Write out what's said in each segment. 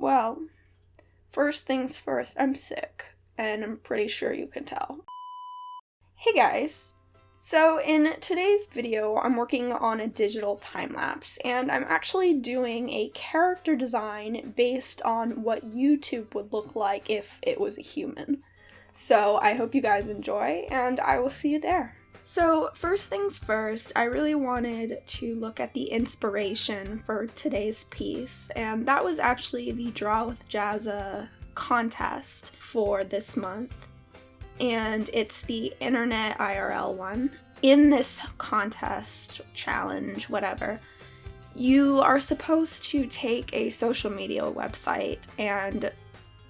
Well, first things first, I'm sick, and I'm pretty sure you can tell. Hey guys! So in today's video, I'm working on a digital time-lapse, and I'm actually doing a character design based on what YouTube would look like if it was a human. So I hope you guys enjoy, and I will see you there. So first things first, I really wanted to look at the inspiration for today's piece, and that was actually the Draw with Jazza contest for this month, and it's the internet IRL one. In this contest, challenge, whatever, you are supposed to take a social media website and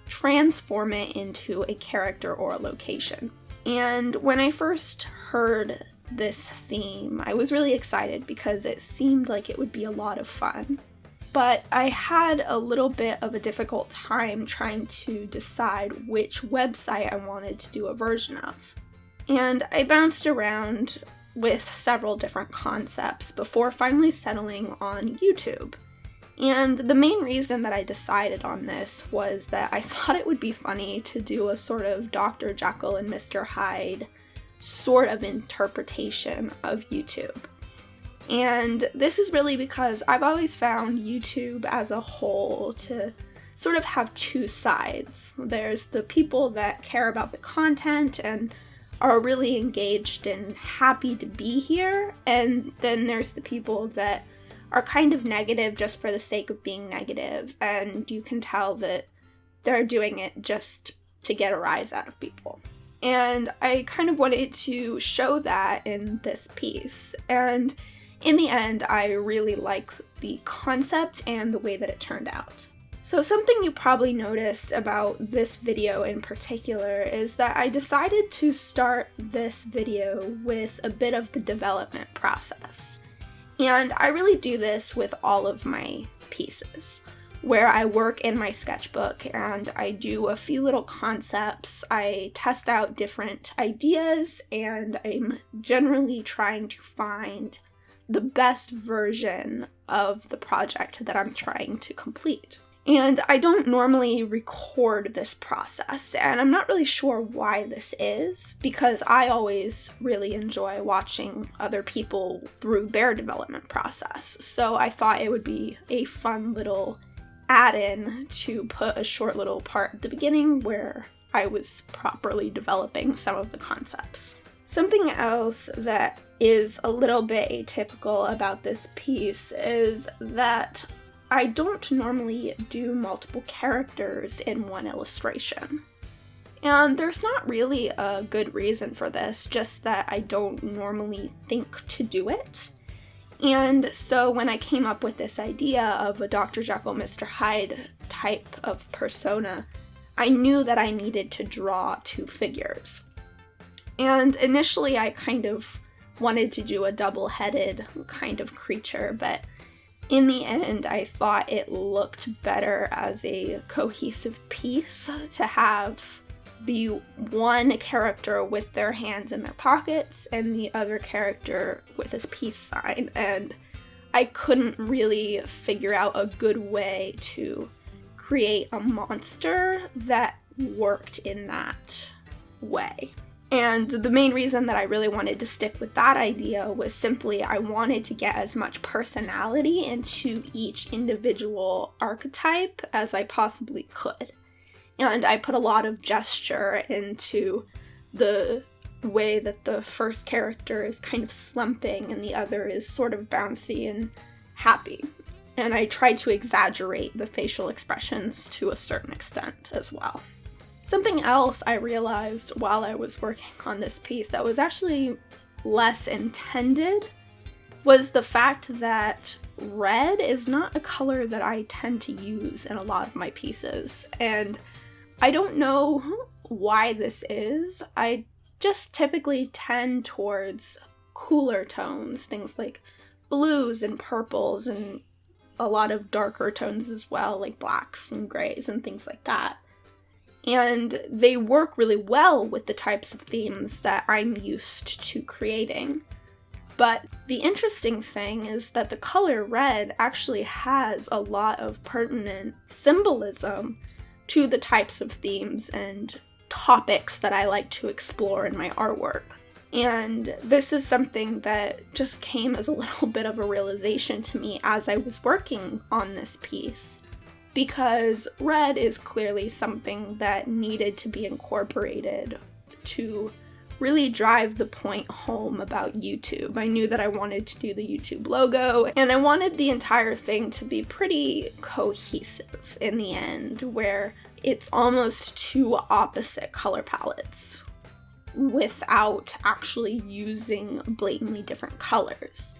transform it into a character or a location. And when I first heard this theme, I was really excited because it seemed like it would be a lot of fun. But I had a little bit of a difficult time trying to decide which website I wanted to do a version of. And I bounced around with several different concepts before finally settling on YouTube. And the main reason that I decided on this was that I thought it would be funny to do a sort of Dr. Jekyll and Mr. Hyde sort of interpretation of YouTube. And this is really because I've always found YouTube as a whole to sort of have two sides. There's the people that care about the content and are really engaged and happy to be here, and then there's the people that are kind of negative just for the sake of being negative, and you can tell that they're doing it just to get a rise out of people. And I kind of wanted to show that in this piece, and in the end, I really like the concept and the way that it turned out. So something you probably noticed about this video in particular is that I decided to start this video with a bit of the development process. And I really do this with all of my pieces, where I work in my sketchbook and I do a few little concepts, I test out different ideas, and I'm generally trying to find the best version of the project that I'm trying to complete. And I don't normally record this process, and I'm not really sure why this is, because I always really enjoy watching other people through their development process. So I thought it would be a fun little add-in to put a short little part at the beginning where I was properly developing some of the concepts. Something else that is a little bit atypical about this piece is that I don't normally do multiple characters in one illustration. And there's not really a good reason for this, just that I don't normally think to do it. And so when I came up with this idea of a Dr. Jekyll, Mr. Hyde type of persona, I knew that I needed to draw two figures. And initially I kind of wanted to do a double-headed kind of creature, but in the end, I thought it looked better as a cohesive piece to have the one character with their hands in their pockets and the other character with a peace sign, and I couldn't really figure out a good way to create a monster that worked in that way. And the main reason that I really wanted to stick with that idea was simply I wanted to get as much personality into each individual archetype as I possibly could. And I put a lot of gesture into the way that the first character is kind of slumping and the other is sort of bouncy and happy. And I tried to exaggerate the facial expressions to a certain extent as well. Something else I realized while I was working on this piece that was actually less intended was the fact that red is not a color that I tend to use in a lot of my pieces, and I don't know why this is. I just typically tend towards cooler tones, things like blues and purples, and a lot of darker tones as well, like blacks and grays and things like that. And they work really well with the types of themes that I'm used to creating. But the interesting thing is that the color red actually has a lot of pertinent symbolism to the types of themes and topics that I like to explore in my artwork. And this is something that just came as a little bit of a realization to me as I was working on this piece, because red is clearly something that needed to be incorporated to really drive the point home about YouTube. I knew that I wanted to do the YouTube logo, and I wanted the entire thing to be pretty cohesive in the end, where it's almost two opposite color palettes without actually using blatantly different colors.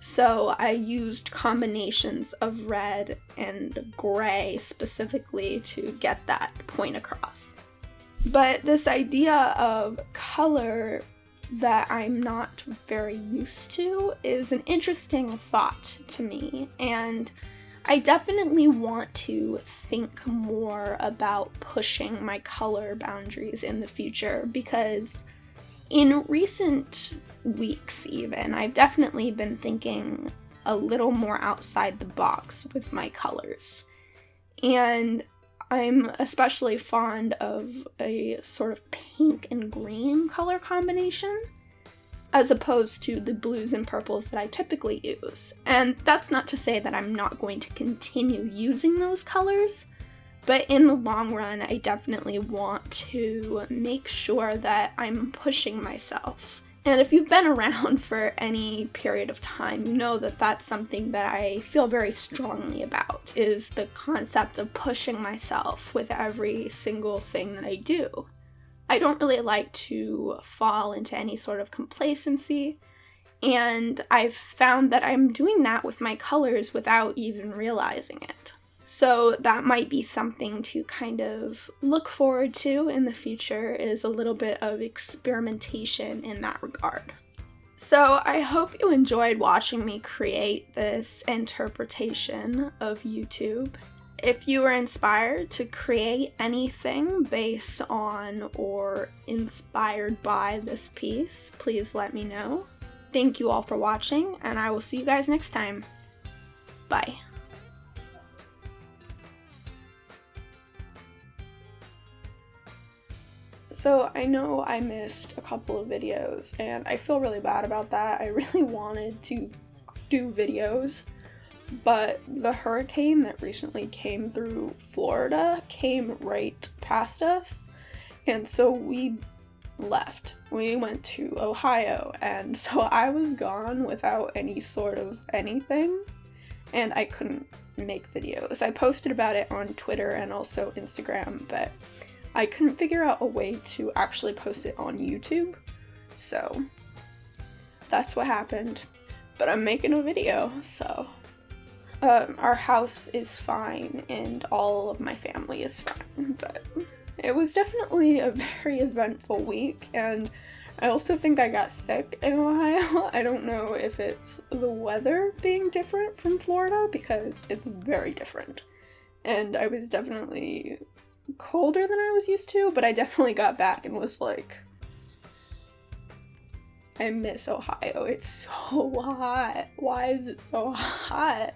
So I used combinations of red and gray specifically to get that point across. But this idea of color that I'm not very used to is an interesting thought to me, and I definitely want to think more about pushing my color boundaries in the future, because in recent weeks even, I've definitely been thinking a little more outside the box with my colors. And I'm especially fond of a sort of pink and green color combination, as opposed to the blues and purples that I typically use. And that's not to say that I'm not going to continue using those colors, but in the long run, I definitely want to make sure that I'm pushing myself. And if you've been around for any period of time, you know that that's something that I feel very strongly about, is the concept of pushing myself with every single thing that I do. I don't really like to fall into any sort of complacency, and I've found that I'm doing that with my colors without even realizing it. So that might be something to kind of look forward to in the future, is a little bit of experimentation in that regard. So I hope you enjoyed watching me create this interpretation of YouTube. If you were inspired to create anything based on or inspired by this piece, please let me know. Thank you all for watching, and I will see you guys next time. Bye. So I know I missed a couple of videos, and I feel really bad about that. I really wanted to do videos, but the hurricane that recently came through Florida came right past us, and so we left. We went to Ohio, and so I was gone without any sort of anything, and I couldn't make videos. I posted about it on Twitter and also Instagram, but I couldn't figure out a way to actually post it on YouTube, so that's what happened. But I'm making a video, so our house is fine and all of my family is fine, but it was definitely a very eventful week, and I also think I got sick in Ohio. I don't know if it's the weather being different from Florida, because it's very different, and I was definitely colder than I was used to, but I definitely got back and was like, I miss Ohio. It's so hot. Why is it so hot?